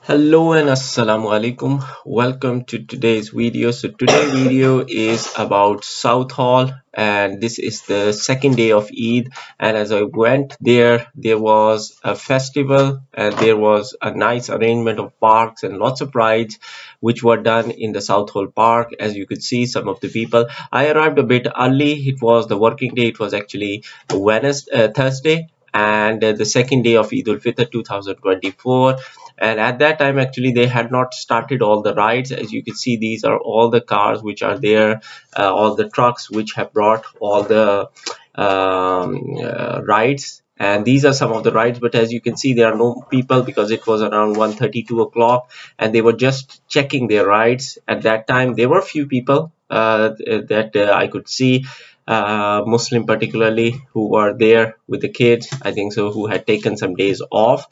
Hello and assalamu alaikum. Welcome to today's video. So today's video is about Southall, and this is the second day of Eid. And as I went there, there was a festival and there was a nice arrangement of parks and lots of rides which were done in the Southall Park. As you could see, some of the people. I arrived a bit early. It was the working day. It was actually Thursday, and the second day of Eid al-Fitr 2024. And at that time actually they had not started all the rides. As you can see, these are all the cars which are there, all the trucks which have brought all the rides, and these are some of the rides. But as you can see, there are no people because it was around 1:32 o'clock and they were just checking their rides. At that time there were few people that I could see, Muslim particularly, who were there with the kids, I think so, who had taken some days off.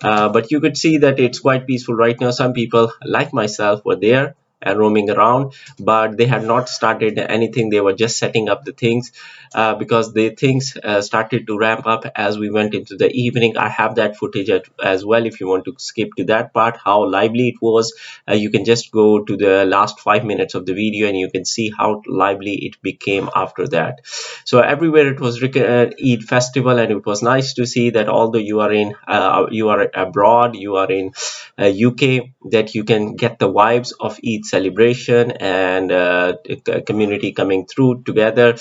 But you could see that it's quite peaceful right now. Some people like myself were there and roaming around, but they had not started anything. They were just setting up the things, because the things started to ramp up as we went into the evening. I have that footage as well if you want to skip to that part, how lively it was. You can just go to the last 5 minutes of the video and you can see how lively it became after that. So everywhere it was Eid festival, and it was nice to see that although you are abroad, you are in UK, that you can get the vibes of Eid celebration and community coming through together.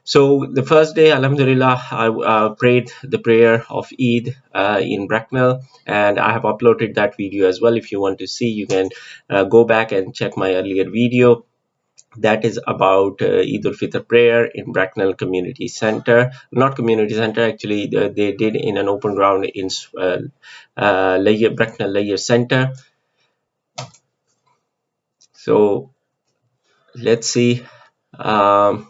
So the first day, Alhamdulillah, I prayed the prayer of Eid in Bracknell, and I have uploaded that video as well. If you want to see, you can go back and check my earlier video. That is about Eid al-Fitr prayer in Bracknell Community Center. Not community center, actually, they did in an open ground in Bracknell Layer Center. So let's see. Um,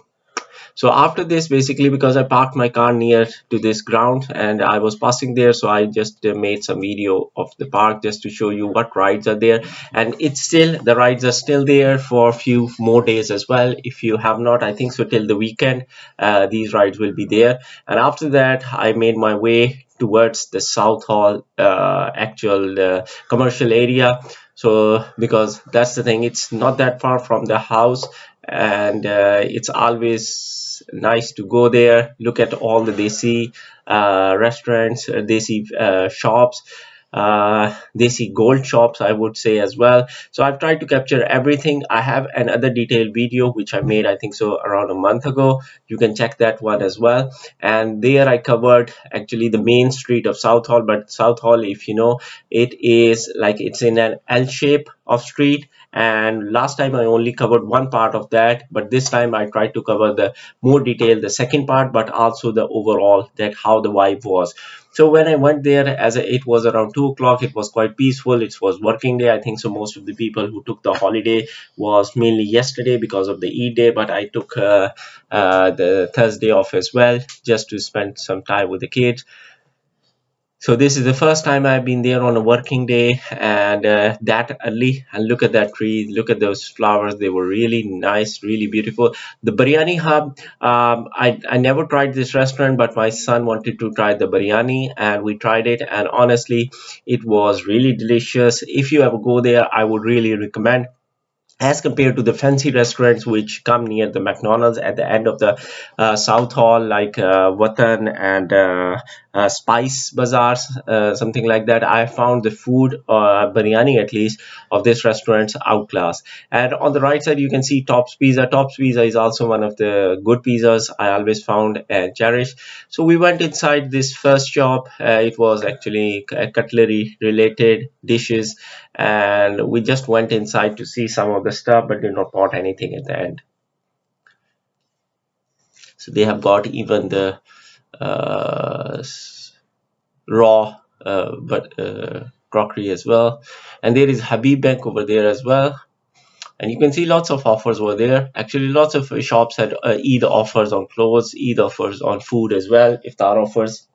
So after this, basically, because I parked my car near to this ground and I was passing there, so I just made some video of the park just to show you what rides are there. And it's still, the rides are still there for a few more days as well. If you have not, I think so, till the weekend, these rides will be there. And after that, I made my way towards the Southall actual commercial area. So because that's the thing, it's not that far from the house, and it's always nice to go there, look at all the Desi restaurants, Desi shops, Desi gold shops, I would say as well. So I've tried to capture everything. I have another detailed video which I made, I think so, around a month ago. You can check that one as well. And there I covered actually the main street of Southall. But Southall, if you know, it is like it's in an L shape of street, and last time I only covered one part of that, but this time I tried to cover the more detail, the second part, but also the overall, that how the vibe was. So when I went there, it was around 2 o'clock, it was quite peaceful. It was working day, I think so. Most of the people who took the holiday was mainly yesterday because of the Eid day, but I took the Thursday off as well, just to spend some time with the kids. So this is the first time I've been there on a working day, and that early. And look at that tree, look at those flowers. They were really nice, really beautiful. The biryani hub, I never tried this restaurant, but my son wanted to try the biryani and we tried it, and honestly it was really delicious. If you ever go there, I would really recommend, as compared to the fancy restaurants which come near the McDonald's at the end of the Southall, like Watan and Spice Bazaars, something like that. I found the food, biryani at least, of this restaurant's outclass. And on the right side, you can see Tops Pizza. Tops Pizza is also one of the good pizzas I always found and cherish. So we went inside this first shop. It was actually cutlery related dishes, and we just went inside to see some of the stuff but did not bought anything at the end. So they have got even the uh, raw but crockery as well, and there is Habib Bank over there as well. And you can see lots of offers over there. Actually, lots of shops had Eid offers on clothes, Eid offers on food as well, iftar offers.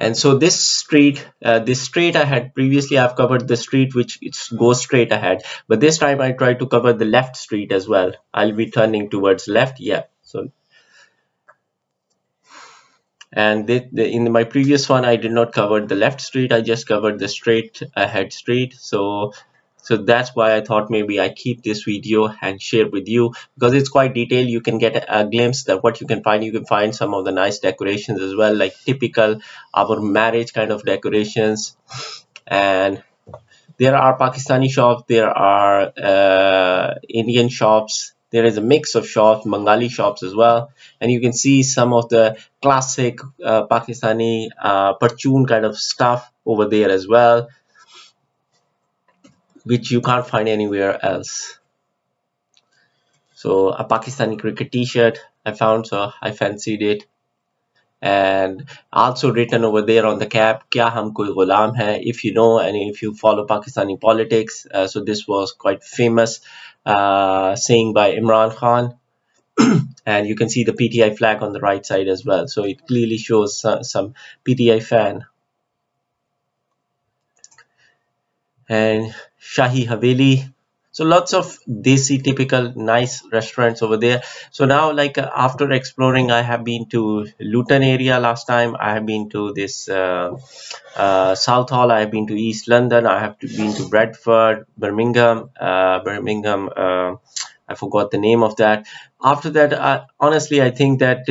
And so this street I had previously, I've covered the street which goes straight ahead, but this time I tried to cover the left street as well. I'll be turning towards left, yeah. So And in my previous one I did not cover the left street, I just covered the straight ahead street. So that's why I thought maybe I keep this video and share with you, because it's quite detailed. You can get a glimpse that what you can find some of the nice decorations as well, like typical our marriage kind of decorations. And there are Pakistani shops, there are Indian shops, there is a mix of shops, Bengali shops as well. And you can see some of the classic Pakistani perchun kind of stuff over there as well, which you can't find anywhere else. So a Pakistani cricket t-shirt I found, so I fancied it. And also written over there on the cap, kya hum koi ghulam hai, if you know and if you follow Pakistani politics. So this was quite famous saying by Imran Khan. And you can see the PTI flag on the right side as well, so it clearly shows some PTI fan. And Shahi Haveli. So lots of Desi typical nice restaurants over there. So now, like after exploring, I have been to Luton area last time. I have been to this Southall. I have been to East London. I have been to Bradford, Birmingham, I forgot the name of that. After that, honestly, I think that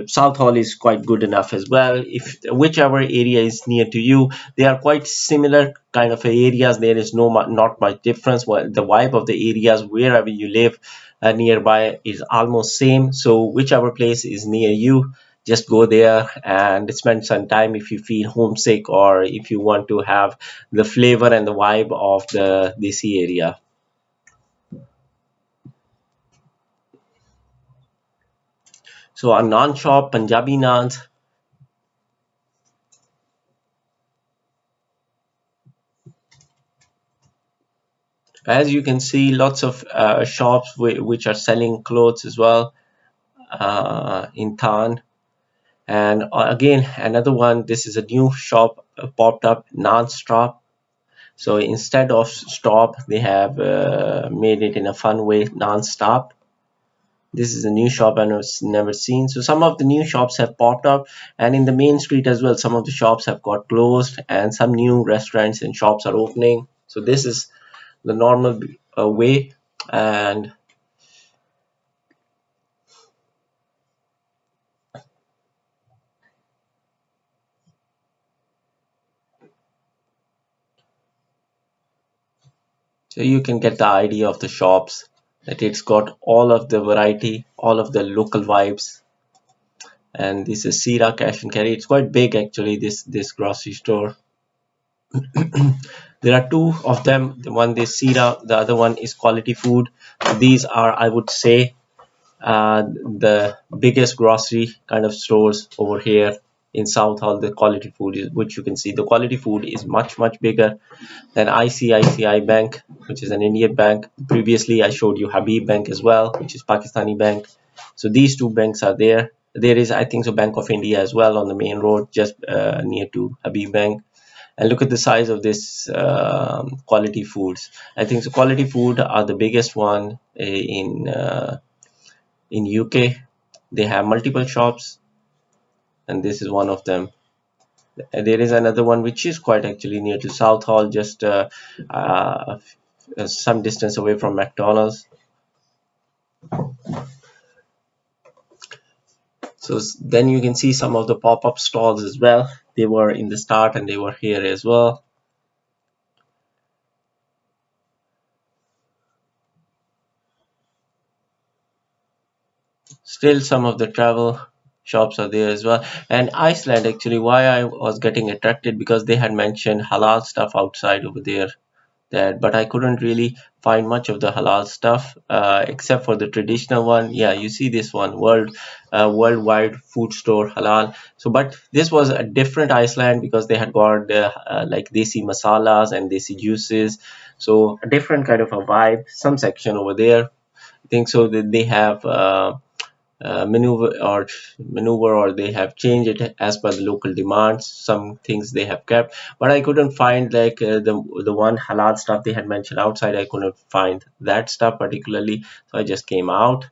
Southall is quite good enough as well. If whichever area is near to you, they are quite similar kind of areas. There is not much difference. Well, the vibe of the areas wherever you live nearby is almost same. So whichever place is near you, just go there and spend some time if you feel homesick or if you want to have the flavor and the vibe of the Desi area. So a naan shop, Punjabi naans. As you can see, lots of shops which are selling clothes as well in Than. And again, another one. This is a new shop popped up, non-stop. So instead of stop, they have made it in a fun way, non-stop. This is a new shop I have never seen. So some of the new shops have popped up, and in the main street as well, some of the shops have got closed, and some new restaurants and shops are opening. So this is the normal way. And so you can get the idea of the shops, that it's got all of the variety, all of the local vibes. And this is Sira Cash and Carry. It's quite big actually, this grocery store. There are two of them. The one is Sira, the other one is Quality Food. These are, I would say, the biggest grocery kind of stores over here in Southall. The Quality Food is, which you can see, the Quality Food is much bigger than ICICI Bank, which is an Indian bank. Previously I showed you Habib Bank as well, which is Pakistani bank. So these two banks are there. There is, I think so, Bank of India as well on the main road, just near to Habib Bank. And look at the size of this Quality Foods. I think so Quality Food are the biggest one in UK. They have multiple shops, and this is one of them. There is another one which is quite actually near to Southall, just uh, some distance away from McDonald's. So then you can see some of the pop-up stalls as well. They were in the start and they were here as well. Still some of the travel shops are there as well. And Iceland, actually, why I was getting attracted, because they had mentioned halal stuff outside over there, that but I couldn't really find much of the halal stuff except for the traditional one. Yeah, you see this one, worldwide food store halal. So but this was a different Iceland, because they had got like desi masalas and desi juices, so a different kind of a vibe. Some section over there, I think so that they have maneuver, or they have changed it as per the local demands. Some things they have kept, but I couldn't find like the one halal stuff they had mentioned outside. I couldn't find that stuff particularly, so I just came out.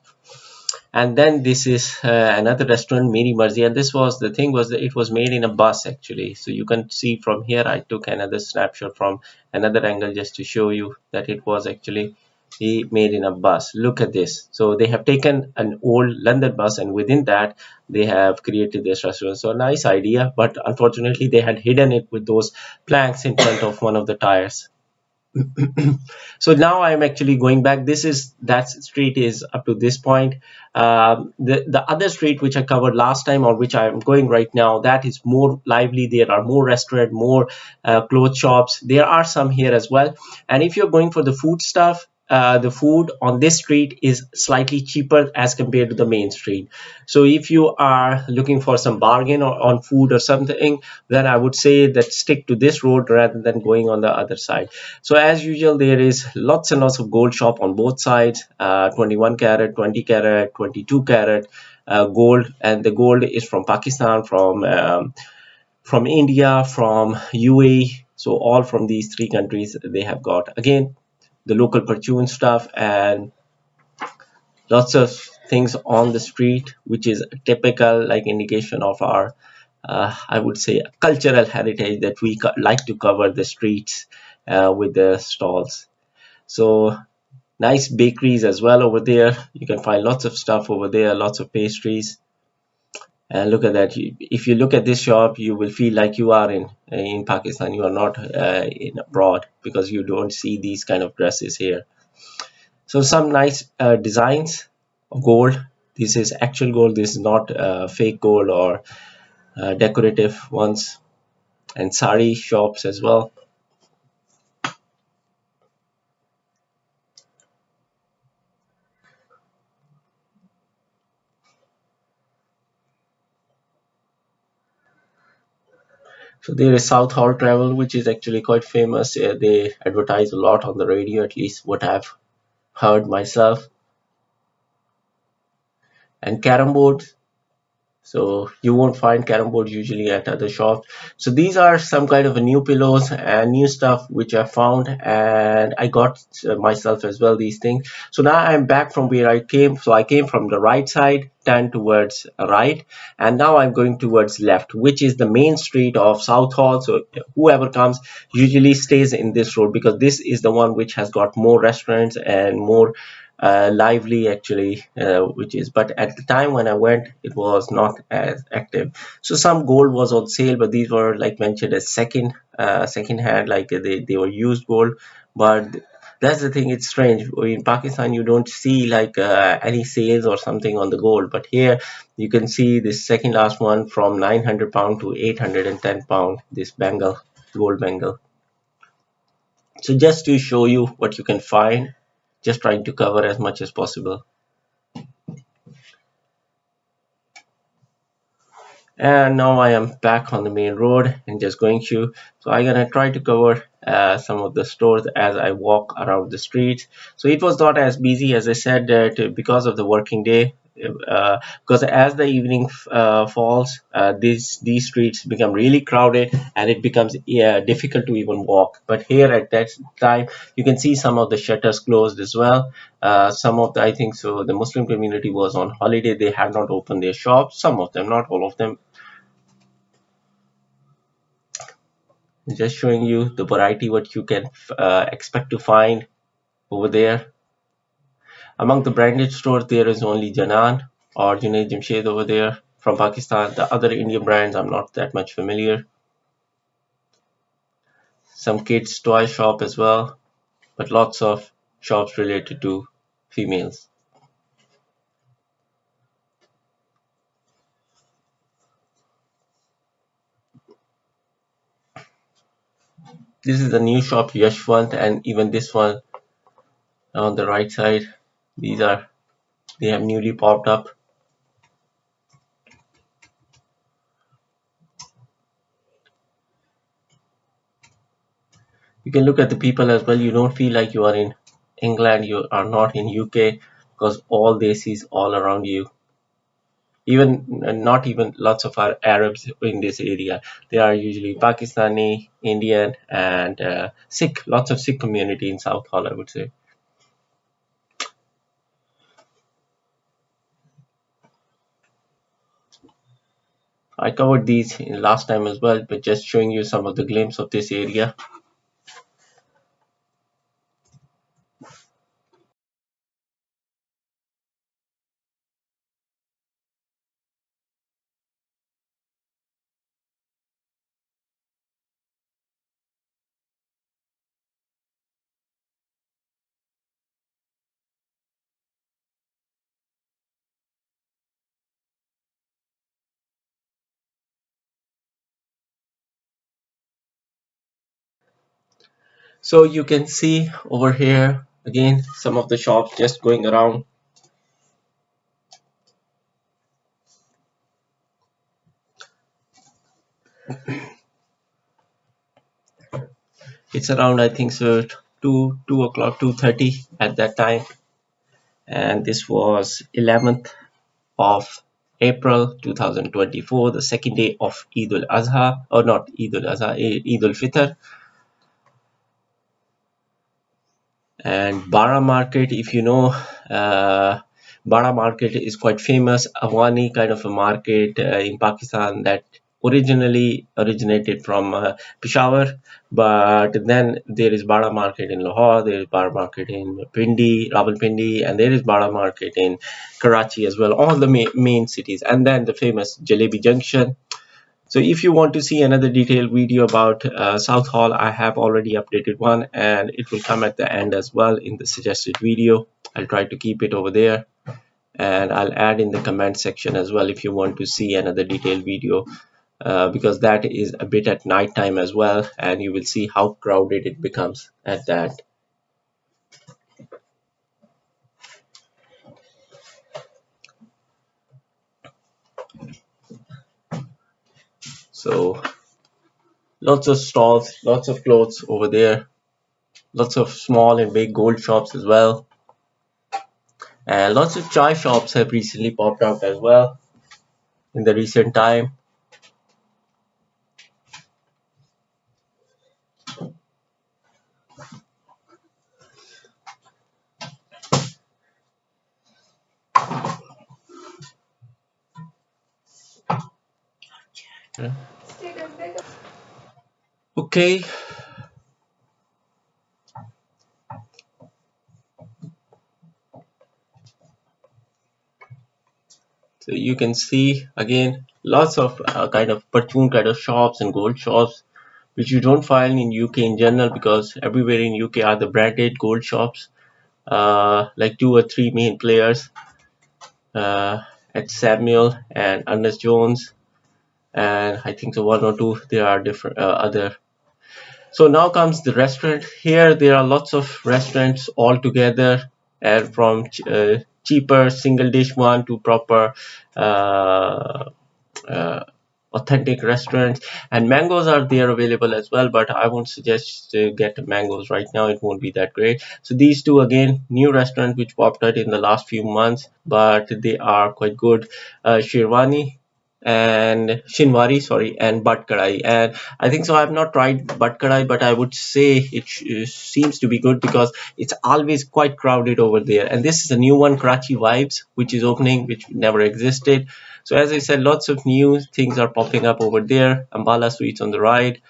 And then this is another restaurant, Miri Marzi, and this was the thing was that it was made in a bus actually. So you can see from here, I took another snapshot from another angle just to show you that it was actually made in a bus. Look at this. So they have taken an old London bus, and within that they have created this restaurant. So nice idea, but unfortunately they had hidden it with those planks in front of one of the tires. So now I'm actually going back. This is that street is up to this point. The other street which I covered last time, or which I'm going right now, that is more lively. There are more restaurant, more clothes shops. There are some here as well. And if you're going for the food stuff, the food on this street is slightly cheaper as compared to the main street. So if you are looking for some bargain or on food or something, then I would say that stick to this road rather than going on the other side. So as usual, there is lots and lots of gold shop on both sides, 21 carat, 20 carat, 22 carat gold, and the gold is from Pakistan, from India, from UAE. So all from these three countries they have got. Again, the local perfume stuff and lots of things on the street, which is a typical like indication of our, I would say, cultural heritage that we like to cover the streets with the stalls. So nice bakeries as well over there. You can find lots of stuff over there, lots of pastries. And look at that. If you look at this shop, you will feel like you are in Pakistan. You are not in abroad, because you don't see these kind of dresses here. So some nice designs of gold. This is actual gold. This is not fake gold or decorative ones. And sari shops as well. So there is Southall Travel, which is actually quite famous. They advertise a lot on the radio, at least what I've heard myself. And carom boards. So you won't find carom board usually at other shops. So these are some kind of a new pillows and new stuff which I found, and I got myself as well these things. So now I'm back from where I came. So I came from the right side, turned towards right, and now I'm going towards left, which is the main street of Southall. So whoever comes usually stays in this road, because this is the one which has got more restaurants and more lively actually, which is, but at the time when I went it was not as active. So some gold was on sale, but these were like mentioned as second hand, like they were used gold. But that's the thing, it's strange. In Pakistan you don't see like any sales or something on the gold, but here you can see this second last one from 900 pound to 810 pound, this bangle, gold bangle. So just to show you what you can find, just trying to cover as much as possible. And now I am back on the main road and just going through. So I'm gonna try to cover some of the stores as I walk around the streets. So it was not as busy as I said, that because of the working day. Because as the evening falls, these streets become really crowded and it becomes difficult to even walk. But here at that time, you can see some of the shutters closed as well. Some of the, I think so, the Muslim community was on holiday. They had not opened their shops. Some of them, not all of them. Just showing you the variety what you can expect to find over there. Among the branded stores, there is only Janan or Junaid Jamshed over there from Pakistan. The other Indian brands I'm not that much familiar. Some kids toy shop as well, but lots of shops related to females. This is the new shop Yashwant, and even this one on the right side. These are, they have newly popped up. You can look at the people as well. You don't feel like you are in England, you are not in UK, because all this is all around you. Even not even lots of our Arabs in this area. They are usually Pakistani, Indian, and Sikh. Lots of Sikh community in South Hall, I would say. I covered these in last time as well, but just showing you some of the glimpse of this area. So you can see over here again some of the shops just going around. It's around, I think so, 2 o'clock, 2:30 at that time, and this was 11th of April 2024, the second day of Eid al Adha, or not Eid al Adha, Eid al Fitr. And Bara market, if you know, Bara market is quite famous Awani kind of a market in Pakistan that originally originated from Peshawar, but then there is Bara market in Lahore, there is Bara market in Pindi, Rawalpindi, and there is Bara market in Karachi as well, all the main cities, and then the famous Jalebi Junction. So if you want to see another detailed video about Southall, I have already updated one, and it will come at the end as well in the suggested video. I'll try to keep it over there, and I'll add in the comment section as well if you want to see another detailed video, because that is a bit at night time as well, and you will see how crowded it becomes at that. So lots of stalls, lots of clothes over there, lots of small and big gold shops as well, and lots of chai shops have recently popped up as well in the recent time. Okay, so you can see again lots of kind of perfume kind of shops and gold shops, which you don't find in UK in general, because everywhere in UK are the branded gold shops, like two or three main players, uh, at Samuel and Ernest Jones, and I think so one or two there are different other. So now comes the restaurant. Here there are lots of restaurants all together, and from cheaper single dish one to proper uh, uh, authentic restaurants, and mangoes are there available as well, but I won't suggest to get mangoes right now, it won't be that great. So these two again new restaurants which popped out in the last few months, but they are quite good. Shirwani and Shinwari, sorry, and Bhat Kadai. And I think so. I've not tried Bhat Kadai, but I would say it seems to be good because it's always quite crowded over there. And this is a new one, Karachi Vibes, which is opening, which never existed. So as I said, lots of new things are popping up over there. Ambala Sweets on the right,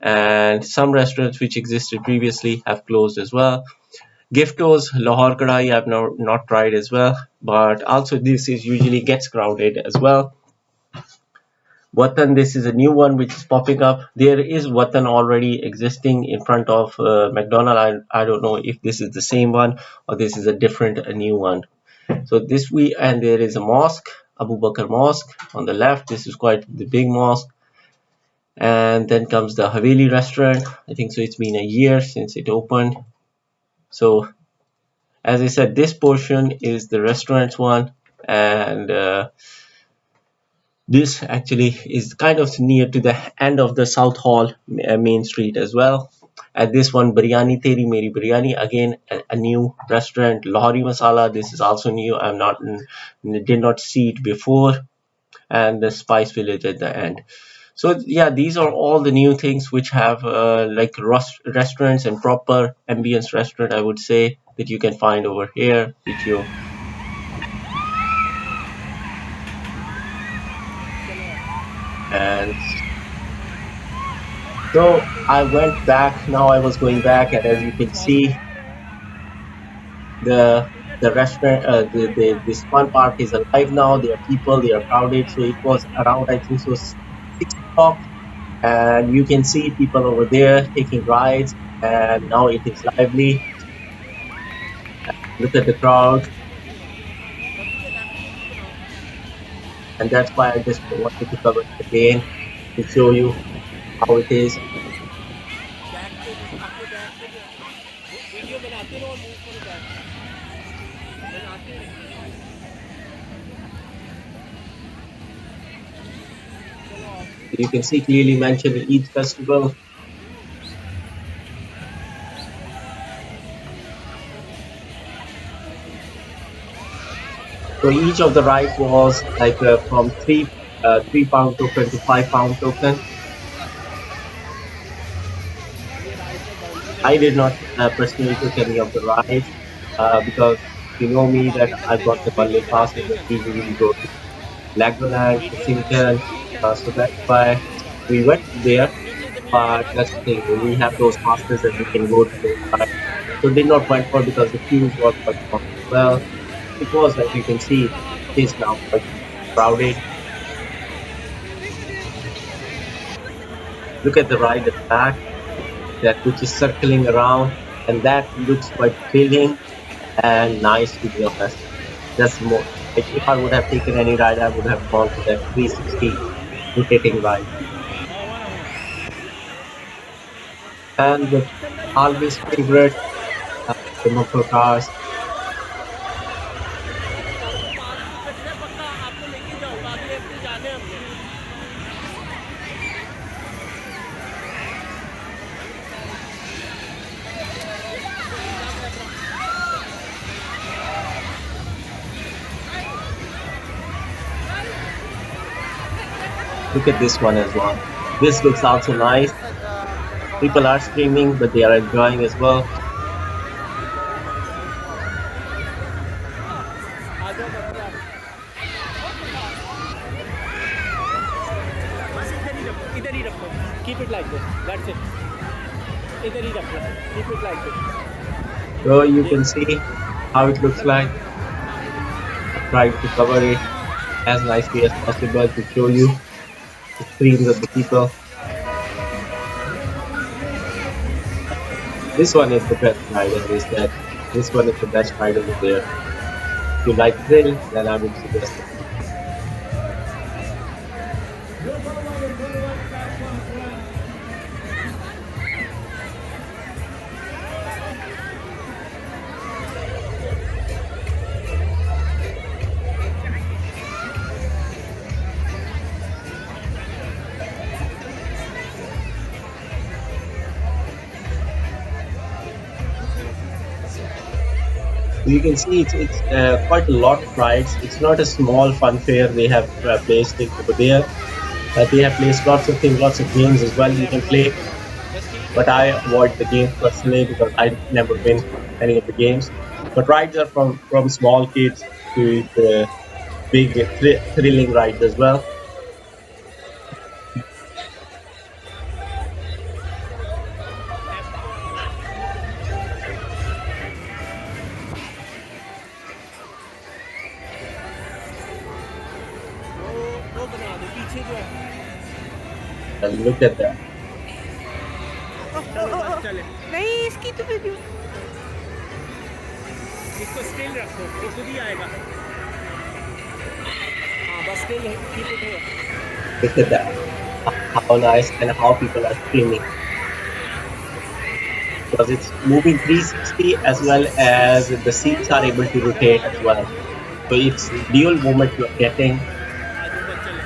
and some restaurants which existed previously have closed as well. Giftos, Lahore Kadai, I've not tried as well, but also this is usually gets crowded as well. Watan, this is a new one which is popping up. There is Watan already existing in front of McDonald. I don't know if this is the same one or this is a different, a new one. So this and there is a mosque, Abu Bakr Mosque on the left. This is quite the big mosque. And then comes the Haveli restaurant. I think so. It's been a year since it opened. So as I said, this portion is the restaurants one, and this actually is kind of near to the end of the Southall main street as well. At this one, Biryani Teri Meri Biryani, again a new restaurant. Lahori Masala, this is also new. Did not see it before, and the Spice Village at the end. So yeah, these are all the new things which have like restaurants and proper ambience restaurant, I would say, that you can find over here, which you. So I went back. Now I was going back, and as you can see, the restaurant, this fun park is alive now. There are people, they are crowded. So it was around, I think, so 6 o'clock, and you can see people over there taking rides. And now it is lively. Look at the crowd, and that's why I just wanted to cover it again to show you how it is. You can see clearly mentioned each festival. So each of the ride was like from £3 token to £5 token. I did not personally took any of the rides because you know me that I got the one day passes that usually go to Legoland, Kensington. So that's why we went there. But that's the thing, we have those passes and we can go to those rides. So did not went for because the queues were quite long as well. It was, as you can see, it is now quite crowded. Look at the ride at the back, that which is circling around, and that looks quite thrilling and nice, to be honest. That's more like if I would have taken any ride, I would have gone for that 360 rotating ride. And the always favorite, the muscle cars. Look at this one as well. This looks also nice. People are screaming, but they are enjoying as well. इधर ही रखो keep it like this that's it इधर ही रखो keep it like this So you can see how it looks like. I tried to cover it as nicely as possible to show you the screams of the people. This one is the best ride, as I said. This one is the best ride over there. If you like thrill, then I would suggest it. You can see it's quite a lot of rides. It's not a small fun fair they have placed it over there. They have placed lots of things, lots of games as well you can play. But I avoid the games personally because I never win any of the games. But rides are from small kids to the big thrilling rides as well. वो बना दो पीछे जो है And look at that. चलो बस चले नहीं इसकी तो वीडियो इसको स्टिल रखो ये खुद ही आएगा हाँ बस still keep it here Look at that. How nice and how people are screaming because it's moving 360 as well as the seats are able to rotate as well. So it's dual movement you're getting. आजू बस चले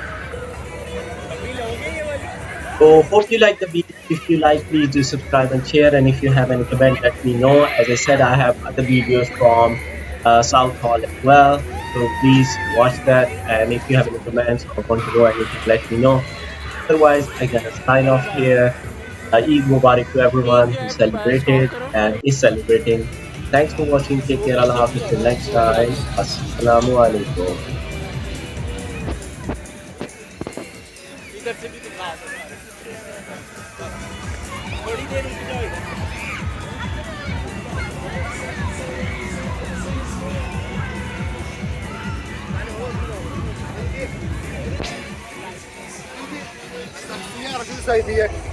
अभी लोगे ये वाली So hope you like the video. If you like, please do subscribe and share. And if you have any comment, let me know. As I said, I have other videos from Southall as well. So please watch that. And if you have any comments or want to know anything, let me know. Otherwise, I gotta sign off here. Eid Mubarak to everyone who celebrated and is celebrating. Thanks for watching. Take care. Allah Hafiz. Till next time. Assalamu alaikum. इधर से भी दिखा दो दे रुक जाओ इधर يعرف يسوي فيك